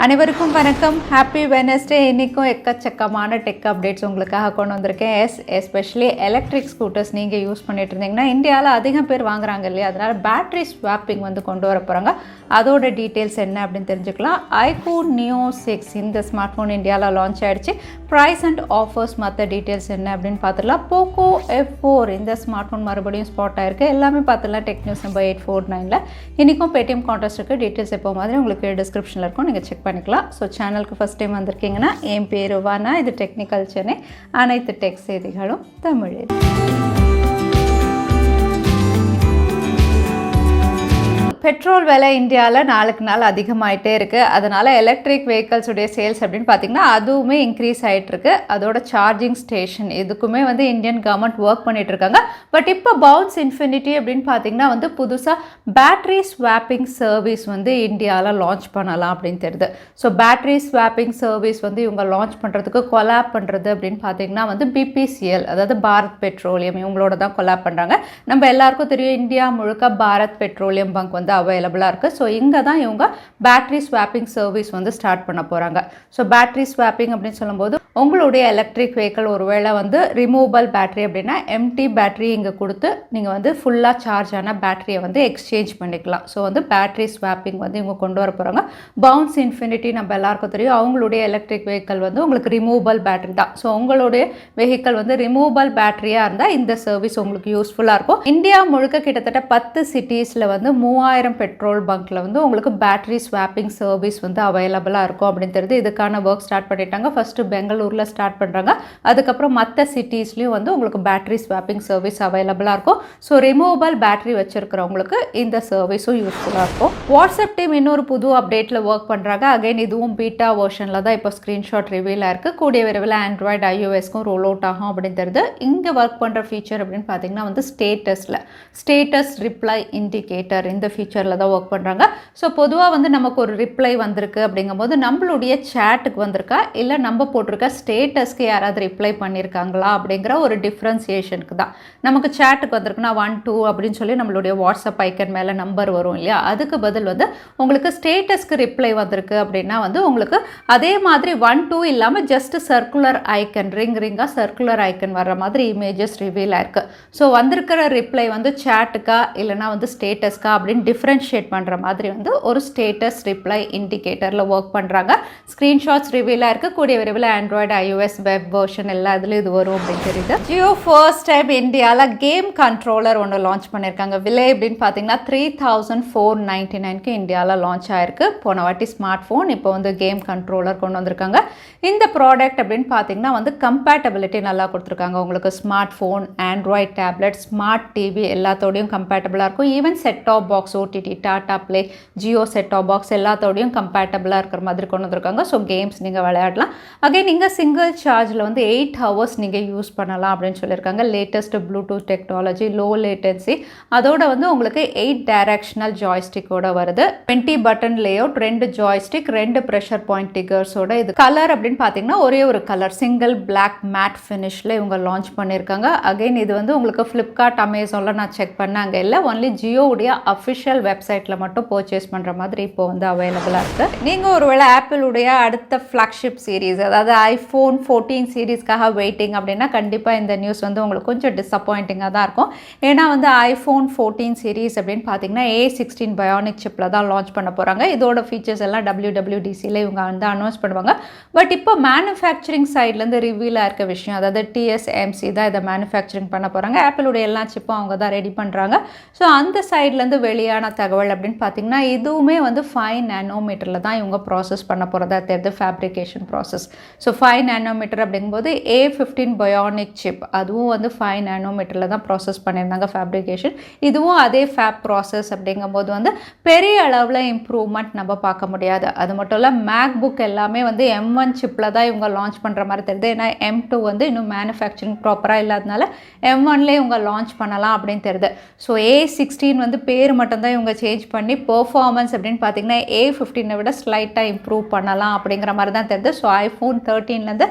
அனைவருக்கும் வணக்கம். Happy Wednesday. இன்றைக்கும் எக்கச்சக்கமான டெக் அப்டேட்ஸ் உங்களுக்காக கொண்டு வந்திருக்கேன். எஸ்பெஷலி எலக்ட்ரிக் ஸ்கூட்டர்ஸ் நீங்கள் யூஸ் பண்ணிட்டு இருந்தீங்கன்னா இந்தியாவில் அதிகம் பேர் வாங்குறாங்க இல்லையா, அதனால் பேட்டரி ஸ்வாப்பிங் வந்து கொண்டு வர போகிறாங்க. அதோட டீட்டெயில்ஸ் என்ன அப்படின்னு தெரிஞ்சுக்கலாம். iQOO Neo 6 இந்த ஸ்மார்ட் ஃபோன் இந்தியாவில் லான்ச் ஆகிடுச்சு. ப்ரைஸ் அண்ட் ஆஃபர்ஸ் மற்ற டீட்டெயில்ஸ் என்ன அப்படின்னு பார்த்துக்கலாம். Poco F4 இந்த ஸ்மார்ட் ஃபோன் மறுபடியும் ஸ்பாட் ஆயிருக்கு. எல்லாமே பார்த்துலாம் டெக் நியூஸ் நம்பர் 849ல். இன்றைக்கும் பேடிஎம் கான்டெஸ்ட் இருக்குது. டீட்டெயில்ஸ் எப்போ மாதிரி உங்களுக்கு டிஸ்கிரிப்ஷனில் இருக்கும், நீங்கள் செக் பண்ணிக்கலாம். ஸோ சேனலுக்கு ஃபஸ்ட் டைம் வந்திருக்கீங்கன்னா என் பேர் வானா, இது டெக்னிக்கல் சென்னை. அனைத்து டெக் செய்திகளும் தமிழில். பெட்ரோல் விலை இந்தியாவில் நாளுக்கு நாள் அதிகமாகிட்டே இருக்குது. அதனால் எலக்ட்ரிக் வெஹிக்கல்ஸுடைய சேல்ஸ் அப்படின்னு பார்த்திங்கன்னா அதுவுமே இன்க்ரீஸ் ஆகிட்டுருக்கு. அதோட சார்ஜிங் ஸ்டேஷன் இதுக்குமே வந்து இந்தியன் கவர்மெண்ட் ஒர்க் பண்ணிகிட்ருக்காங்க. பட் இப்போ பவுன்ஸ் இன்ஃபினிட்டி அப்படின்னு பார்த்திங்கன்னா வந்து புதுசாக பேட்ரி ஸ்வாப்பிங் சர்வீஸ் வந்து இந்தியாவில் லான்ச் பண்ணலாம் அப்படின்னு தெரியுது. ஸோ பேட்ரி ஸ்வாப்பிங் சர்வீஸ் வந்து இவங்க லான்ச் பண்ணுறதுக்கு கொலாப் பண்ணுறது அப்படின்னு பார்த்திங்கன்னா வந்து பிபிசிஎல், அதாவது பாரத் பெட்ரோலியம், இவங்களோட தான் கொலாப் பண்ணுறாங்க. நம்ம எல்லாருக்கும் தெரியும் இந்தியா முழுக்க பாரத் பெட்ரோலியம் பங்க் வந்து அவைலபிளாக இருக்குது. ஸோ இங்கே தான் இவங்க பேட்ரி ஸ்வாப்பிங் சர்வீஸ் வந்து ஸ்டார்ட் பண்ண போகிறாங்க. ஸோ பேட்ரி ஸ்வாப்பிங் அப்படின்னு சொல்லும்போது உங்களுடைய எலக்ட்ரிக் வெஹிக்கிள் ஒருவேளை வந்து ரிமூவபிள் பேட்ரி அப்படின்னா எம்டி பேட்ரி இங்கே கொடுத்து நீங்கள் வந்து ஃபுல்லாக சார்ஜ் ஆன பேட்டரியை வந்து எக்ஸ்சேஞ்ச் பண்ணிக்கலாம். ஸோ வந்து பேட்ரி ஸ்வாப்பிங் வந்து இவங்க கொண்டு வர போகிறாங்க. பவுன்ஸ் இன்ஃபினிட்டி நம்ம எல்லாருக்கும் தெரியும், அவங்களுடைய எலக்ட்ரிக் வெஹிக்கிள் வந்து உங்களுக்கு ரிமூவபிள் பேட்டரி தான். ஸோ உங்களுடைய வெஹிக்கிள் வந்து ரிமூவபிள் பேட்டரியாக இருந்தால் இந்த சர்வீஸ் உங்களுக்கு யூஸ்ஃபுல்லாக இருக்கும். இந்தியா முழுக்க கிட்டத்தட்ட 10 சிட்டிஸில் வந்து 3000 பெட்ரோல் பங்க்ல வந்து உங்களுக்கு பேட்டரி ஸ்வாப்பிங் சர்வீஸ் வந்து அவைலபிளாக இருக்கும் அப்படின்னு தெரியுது. இதுக்கான ஒர்க் ஸ்டார்ட் பண்ணிட்டாங்க. ஃபர்ஸ்ட்டு பெங்களூரில் ஸ்டார்ட் பண்ணுறாங்க. அதுக்கப்புறம் மற்ற சிட்டிஸ்லையும் வந்து உங்களுக்கு பேட்டரி ஸ்வாப்பிங் சர்வீஸ் அவைலபிளாக இருக்கும். ஸோ ரிமூவபிள் பேட்டரி வச்சிருக்கிறவங்களுக்கு இந்த சர்வீஸும் யூஸ்ஃபுல்லாக இருக்கும். வாட்ஸ்அப் டீம் இன்னொரு புது அப்டேட்டில் ஒர்க் பண்ணுறாங்க. அகைன் இதுவும் பீட்டா வெர்ஷனில் தான் இப்போ ஸ்க்ரீன்ஷாட் ரிவீல் ஆயிருக்கு. கூடிய விரைவில் ஆண்ட்ராய்டு iOSக்கும் ரோல் அவுட் ஆகும் அப்படின்னு தெரியுது. இங்கே ஒர்க் பண்ணுற ஃபீச்சர் அப்படின்னு பார்த்தீங்கன்னா வந்து ஸ்டேட்டஸ் ரிப்ளை இண்டிகேட்டர் இந்த ஃபீச்சரில் தான் ஒர்க் பண்ணுறாங்க. ஸோ பொதுவாக வந்து நமக்கு ஒரு ரிப்ளை வந்திருக்கு அப்படிங்கும்போது நம்மளுடைய சேட்டுக்கு வந்திருக்கா இல்லை நம்ம போட்டிருக்க ஸ்டேட்டஸ்க்கு யாராவது ரிப்ளை பண்ணியிருக்காங்களா அப்படிங்கிற ஒரு டிஃப்ரென்சியேஷனுக்கு தான். நமக்கு சேட்டுக்கு வந்திருக்குன்னா 1 2 அப்படின்னு சொல்லி நம்மளுடைய வாட்ஸ்அப் ஐக்கன் மேலே நம்பர் வரும் இல்லையா, அதுக்கு பதில் வந்து உங்களுக்கு ஸ்டேட்டஸ்க்கு ரிப்ளை வந்திருக்கு அப்படின்னா வந்து உங்களுக்கு அதே மாதிரி 1 2 இல்லாமல் ஜஸ்ட் சர்க்குலர் ஐக்கன் ரிங்காக சர்க்குலர் ஐக்கன் வர்ற மாதிரி இமேஜஸ் ரிவீல் ஆயிருக்கு. ஸோ வந்திருக்கிற ரிப்ளை வந்து சேட்டுக்கா இல்லைனா வந்து ஸ்டேட்டஸ்க்கா அப்படின்னு டிஃப்ரென்ஷியேட் பண்ணுற மாதிரி வந்து ஒரு ஸ்டேட்டஸ் ரிப்ளை இண்டிகேட்டரில் ஒர்க் பண்ணுறாங்க. ஸ்க்ரீன்ஷாட்ஸ் ரிவீலாக இருக்குது. கூடிய விரைவில் ஆண்ட்ராய்டு iOS வெப் வெர்ஷன் எல்லா இதுலையும் இது வரும் அப்படின்னு தெரியுது. ஜியோ ஃபர்ஸ்ட் டைம் இந்தியாவில் கேம் கண்ட்ரோலர் ஒன்று லான்ச் பண்ணியிருக்காங்க. விலை அப்படின்னு பார்த்தீங்கன்னா 3499க்கு இந்தியாவில் லான்ச் ஆயிருக்கு. போன வாட்டி ஸ்மார்ட் ஃபோன், இப்போ வந்து கேம் கண்ட்ரோலர் கொண்டு வந்திருக்காங்க. இந்த ப்ராடக்ட் அப்படின்னு பார்த்தீங்கன்னா வந்து கம்பேட்டபிலிட்டி நல்லா கொடுத்துருக்காங்க. உங்களுக்கு smart phone, Android tablet, smart TV எல்லாத்தோடையும் கம்பேட்டபிளாக இருக்கும். Even set top box, OTT, Tata Play, Jio set top box எல்லாத்தோடையும் கம்பேட்டபிளாக இருக்கிற மாதிரி கொண்டு வந்திருக்காங்க. ஸோ கேம்ஸ் நீங்கள் விளையாடலாம். அகைன் நீங்கள் சிங்கிள் சார்ஜில் வந்து 8 ஹவர்ஸ் நீங்கள் யூஸ் பண்ணலாம் அப்படின்னு சொல்லியிருக்காங்க. Latest Bluetooth technology, low latency, அதோட வந்து உங்களுக்கு 8 டைரக்ஷனல் ஜாய்ஸ்டிக்கோட வருது. 20 button layout, 2 joystick, 2 pressure point டிகர்ஸோட. இது கலர் அப்படின்னு பார்த்தீங்கன்னா ஒரே ஒரு கலர், சிங்கிள் பிளாக் மேட் ஃபினிஷில் இவங்க லான்ச் பண்ணியிருக்காங்க. அகைன் இது வந்து உங்களுக்கு ஃப்ளிப்கார்ட், அமேசானில் நான் செக் பண்ணேன், அங்கே இல்லை, ஒன்லி ஜியோவுடைய அஃபிஷியல் வெப்சைட்டில் மட்டும் பர்ச்சேஸ் பண்ணுற மாதிரி இப்போ வந்து அவைலபிளாக இருக்குது. நீங்கள் ஒருவேளை ஆப்பிளுடைய அடுத்த ஃப்ளாக்ஷிப் சீரீஸ், அதாவது iPhone 14 சீரீஸ்க்காக வெயிட்டிங் அப்படின்னா கண்டிப்பாக இந்த நியூஸ் வந்து உங்களுக்கு கொஞ்சம் டிசப்பாயிண்டிங்காக தான் இருக்கும். ஏன்னா வந்து iPhone 14 சீரீஸ் அப்படின்னு பார்த்தீங்கன்னா A16 Bionic சிப்பில் தான் லான்ச் பண்ண போகிறாங்க. இதோட ஃபீச்சர்ஸ் எல்லாம் WWDCயில் இவங்க வந்து அனௌன்ஸ் பண்ணுவாங்க. பட் இப்போ மேனுஃபேக்சரிங் சைட்லேருந்து ரிவீலாக இருக்க விஷயம், அதாவது TSMC தான் இதை மேனுஃபேக்சரிங் பண்ண போகிறாங்க. ஆப்பிளுடைய எல்லா சிப்பும் அவங்க தான் ரெடி பண்ணுறாங்க. ஸோ அந்த சைட்லேருந்து வெளியான தகவல் அப்படின்னு பார்த்தீங்கன்னா இதுவுமே வந்து 5 நானோமீட்டரில் தான் இவங்க ப்ராசஸ் பண்ண போகிறதா தெரியுது, ஃபேப்ரிகேஷன் ப்ராசஸ். ஸோ 5 நானோமீட்டர் அப்படிங்கும்போது A15 Bionic சிப் அதுவும் வந்து 5 நானோமீட்டரில் தான் ப்ராசஸ் பண்ணியிருந்தாங்க ஃபேப்ரிகேஷன். இதுவும் அதே ஃபேப் ப்ராசஸ் அப்படிங்கும்போது வந்து பெரிய அளவில் இம்ப்ரூவ்மெண்ட் நம்ம பார்க்க முடியாது. அது மட்டும் இல்லை, மேக் புக் எல்லாமே வந்து M1 சிப்பில் தான் இவங்க லான்ச் பண்ணுற மாதிரி தெரியுது. ஏன்னா M2 வந்து இன்னும் மேனுஃபேக்சரிங் ப்ராப்பராக இல்லாதனால M1லேயே இவங்க லான்ச் பண்ணலாம் அப்படின்னு தெரியுது. ஸோ A16 வந்து பேர் மட்டும்தான் இவங்க சேஞ்ச் பண்ணி பெர்ஃபார்மன்ஸ் அப்படின்னு பார்த்தீங்கன்னா A15 விட ஸ்லைட்டாக இம்ப்ரூவ் பண்ணலாம் அப்படிங்கிற மாதிரி தான் தெரியுது. ஸோ iPhone 13லேருந்து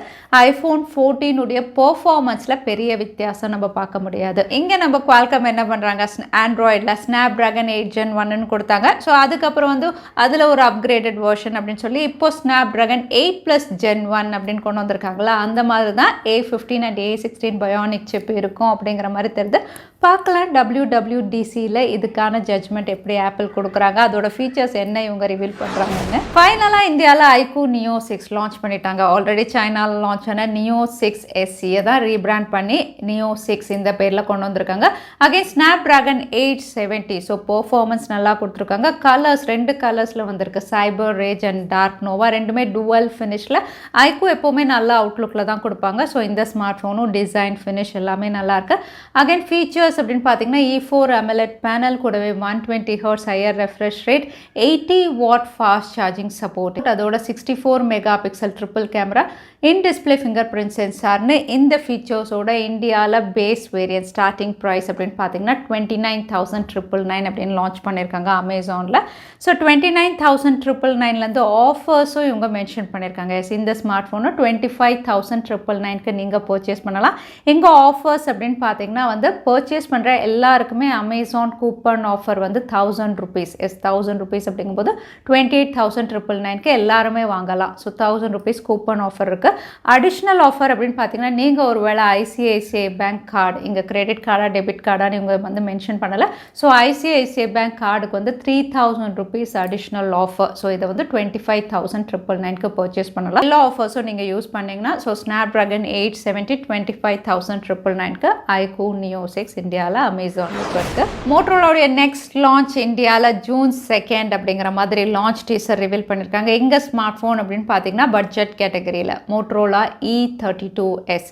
iPhone 14 உடைய பெர்ஃபார்மன்ஸில் பெரிய வித்தியாசம் நம்ம பார்க்க முடியாது. இங்கே நம்ம Qualcomm என்ன பண்ணுறாங்க, ஆண்ட்ராய்டில் Snapdragon 8 Gen 1ன்னு கொடுத்தாங்க. ஸோ அதுக்கப்புறம் வந்து அதில் ஒரு அப்கிரேடட் வெர்ஷன் அப்படின்னு சொல்லி இப்போ Snapdragon 8+ Gen 1 அப்படின்னு கொண்டு வந்திருக்காங்களா, அந்த மாதிரி தான் A15 and A16 Bionic chip இருக்கும் அப்படிங்கிற மாதிரி தெரியுது. பார்க்கலாம் WWDCயில் இதுக்கான ஜட்ஜ்மெண்ட் எப்படி ஆப்பிள் கொடுக்குறாங்க, அதோட ஃபீச்சர்ஸ் என்ன இவங்க ரிவீல் பண்ணுறாங்கன்னு. ஃபைனலாக இந்தியாவில் iQOO Neo 6 லான்ச் பண்ணிட்டாங்க. ஆல்ரெடி சைனாவில் லான்ச் ஆன Neo 6 SE தான் ரீபிராண்ட் பண்ணி Neo 6 இந்த பேரில் கொண்டு வந்திருக்காங்க. Again Snapdragon 870. ஸோ பெர்ஃபார்மன்ஸ் நல்லா கொடுத்துருக்காங்க. கலர்ஸ் 2 கலர்ஸில் வந்திருக்கு, சைபர் ரேஜ் அண்ட் டார்க் நோவா, ரெண்டுமே டுவல் ஃபினிஷில். iQOO எப்போவுமே நல்ல அவுட்லுக்கில் தான் கொடுப்பாங்க. ஸோ இந்த ஸ்மார்ட் ஃபோனும் டிசைன் ஃபினிஷ் எல்லாமே நல்லாயிருக்கு. அகைன் ஃபீச்சர்ஸ் அப்படின்னு பார்த்தீங்கன்னா E4 AMOLED பேனல் கூடவே 120 Hz higher refresh rate, 80 watt fast charging support, அதோட 64 mega pixel triple camera, in display finger print சென்சார்னு இந்த ஃபீச்சர்ஸோட இந்தியாவில் பேஸ் வேரியன்ட் ஸ்டார்டிங் ப்ரைஸ் அப்படின்னு பார்த்தீங்கன்னா 29,999 அப்படின்னு லான்ச் பண்ணியிருக்காங்க அமேசானில். ஸோ 29,999லேருந்து ஆஃபர்ஸும் இவங்க மென்ஷன் பண்ணியிருக்காங்க. இந்த ஸ்மார்ட் ஃபோனு 25,999க்கு நீங்கள் பர்ச்சேஸ் பண்ணலாம். இங்கே ஆஃபர்ஸ் அப்படின்னு பார்த்தீங்கன்னா வந்து பர்ச்சேஸ் பண்ணுற எல்லாருக்குமே அமேசான் கூப்பன் ஆஃபர் வந்து 1,000 rupees. 1,000 rupees அப்படிங்கும்போது 28,999க்கு எல்லாருமே வாங்கலாம். ஸோ 1,000 rupees கூப்பன் ஆஃபர் இருக்குது. அடிஷ்னல் ஆஃபர் அப்படின்னு பார்த்தீங்கன்னா நீங்கள் ஒரு வேளை ICICI பேங்க் கார்டு, இங்கே கிரெடிட் கார்டா டெபிட் கார்டான்னு இவங்க வந்து மென்ஷன் பண்ணலை. ஸோ ICICI பேங்க் கார்டுக்கு வந்து 3,000 rupees அடிஷ்னல் ஆஃபர். ஸோ இதை வந்து 25,999க்கு பர்ச்சேஸ் பண்ணலாம். எல்லா ஆஃபர்ஸும் நீங்கள் யூஸ் பண்ணிங்கன்னா ஸோ Snapdragon 870 25,999க்கு iQOO Neo 6 இந்தியாவில் அமேசானில் இருக்குது. மோட்டோரோலாவுடைய நெக்ஸ்ட் லான்ச் இந்தியாவில் June 2 அப்படிங்கிற மாதிரி லான்ச் டீசர் ரிவீல் பண்ணியிருக்காங்க. எங்கே ஸ்மார்ட் ஃபோன் அப்படின்னு பார்த்தீங்கன்னா பட்ஜெட் கேட்டகரியில் Motorola E32s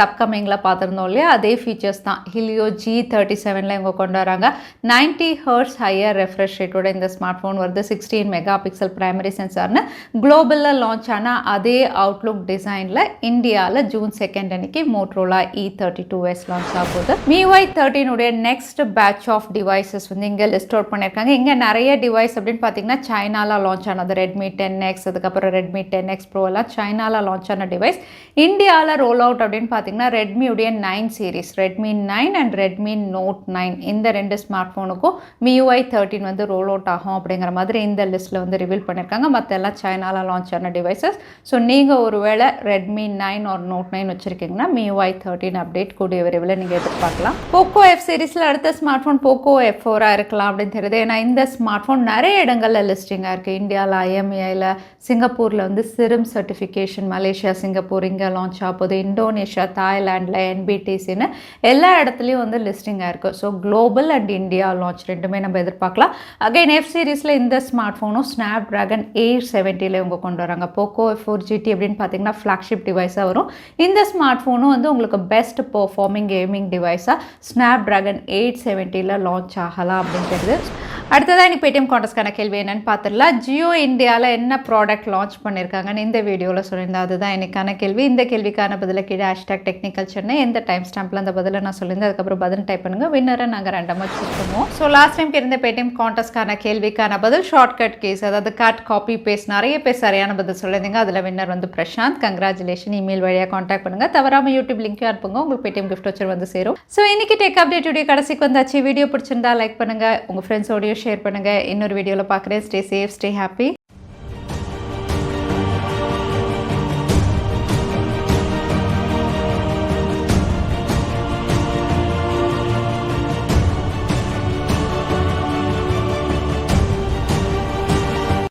அப்கமிங்கில் பார்த்துருந்தோம் இல்லையா, அதே ஃபீச்சர்ஸ் தான் Helio G37ல் இவங்க கொண்டு வராங்க. 90 Hz ஹையர் ரெஃப்ரெஷ் ரேட்டோட இந்த ஸ்மார்ட் ஃபோன் வருது. 16 மெகா பிக்சல் பிரைமரி சென்சார்னு குளோபலில் லான்ச் ஆனால் அதே அவுட்லுக் டிசைனில் இந்தியாவில் June 2 அன்னைக்கு Motorola E32s லான்ச் ஆகுது. MIUI 13 உடைய நெக்ஸ்ட் பேட்ச் ஆஃப் டிவைசஸ் வந்து இங்கே லிஸ்ட் அவுட் பண்ணியிருக்காங்க. இங்கே நிறைய டிவைஸ் அப்படின்னு பார்த்தீங்கன்னா சைனாவில் லான்ச் ஆனது Redmi 10X, அதுக்கப்புறம் Redmi 10X Pro எல்லாம் சைனாவில் லான்ச் ஆன டிவைஸ். இந்தியாவில் ரோல் அவுட் அப்படின்னு பார்த்தீங்கன்னா Redmi உடைய 9 series, Redmi 9 and Redmi Note 9 இந்த 2 ஸ்மார்ட் ஃபோனுக்கும் MIUI 13 வந்து ரோல் அவுட் ஆகும் அப்படிங்கிற மாதிரி இந்த லிஸ்ட்டில் வந்து ரிவீல் பண்ணியிருக்காங்க. மற்ற எல்லாம் சைனாவில் லான்ச் ஆன டிவைசஸ். ஸோ நீங்கள் ஒருவேளை Redmi 9 or Note 9 வச்சுருக்கீங்கன்னா MIUI 13 update கூடிய விரைவில் நீங்கள் எதிர்பார்க்கலாம். Poco F சீரிஸில் அடுத்த ஸ்மார்ட் ஃபோன் Poco F4 இருக்கலாம் அப்படின்னு தெரியுது. ஏன்னா இந்த ஸ்மார்ட் ஃபோன் நிறைய இடங்களில் லிஸ்டிங்காக இருக்குது. இந்தியாவில் IMEIயில், சிங்கப்பூரில் வந்து சிரம் சர்டிஃபிகேஷன், மலேசியா, சிங்கப்பூர் இங்கே லான்ச் ஆகுது, இந்தோனேஷியா, தாய்லாண்டில் NBTCன்னு எல்லா இடத்துலையும் வந்து லிஸ்டிங்காக இருக்குது. So global and India launch ரெண்டுமே நம்ம எதிர்பார்க்கலாம். அகைன் F சீரிஸில் இந்த ஸ்மார்ட் ஃபோனும் Snapdragon 870ல் இவங்க கொண்டு வராங்க. Poco F4 GT அப்படின்னு பார்த்தீங்கன்னா ஃப்ளாக்ஷிப் டிவைஸாக வரும். இந்த ஸ்மார்ட் ஃபோனும் வந்து உங்களுக்கு பெஸ்ட் பெர்ஃபார்மிங் கேமிங் டிவைஸாக Snapdragon 870ல் லான்ச் ஆகலாம் அப்படிங்கிறது. அடுத்ததாக இன்னைக்கு பேடிஎம் கான்டெஸ்ட்கான கேள்வி என்னன்னு பார்த்துடலாம். ஜியோ இந்தியாவில் என்ன ப்ராடக்ட் லான்ச் பண்ணியிருக்காங்கன்னு இந்த வீடியோவில் சொல்லியிருந்தேன். அதுதான் எனக்கான கேள்வி. இந்த கேள்விக்கான பதிலை கீழே #Technical Chennai எந்த டைம் ஸ்டாம்பில் அந்த பதிலை நான் சொல்லியிருந்தேன். அதுக்கப்புறம் பதில் டைப் பண்ணுங்கள். வின்னரை நாங்கள் ரெண்டமாக சூஸ் பண்ணுவோம். ஸோ லாஸ்ட் டைம் இருந்த பேடிஎம் கான்டெஸ்ட்கான கேள்விக்கான பதில் ஷார்ட்கட் கேஸ், அதாவது கட் காப்பி பேஸ்ட் நிறைய பேர் சரியான பதில் சொல்லியிருந்தீங்க. அதில் வின்னர் வந்து பிரசாந்த். கங்க்ராச்சுலேஷன். இமெயில் வழியாக கான்டாக்ட் பண்ணுங்கள். தவறாமல் யூடியூப் லிங்க்கும் அனுப்புங்க. உங்களுக்கு பேடிஎம் கிஃப்ட் வச்சு வந்து சேரும். ஸோ இன்னைக்கு டெக் அப்டேட் வீடியோ கடைசிக்கு வந்தாச்சு. வீடியோ பிடிச்சிருந்தா லைக் பண்ணுங்கள், உங்கள் ஃப்ரெண்ட்ஸோடையும் ஷேர் பண்ணுங்கள். இன்னொரு வீடியோவில் பார்க்குறேன். Stay safe, stay happy.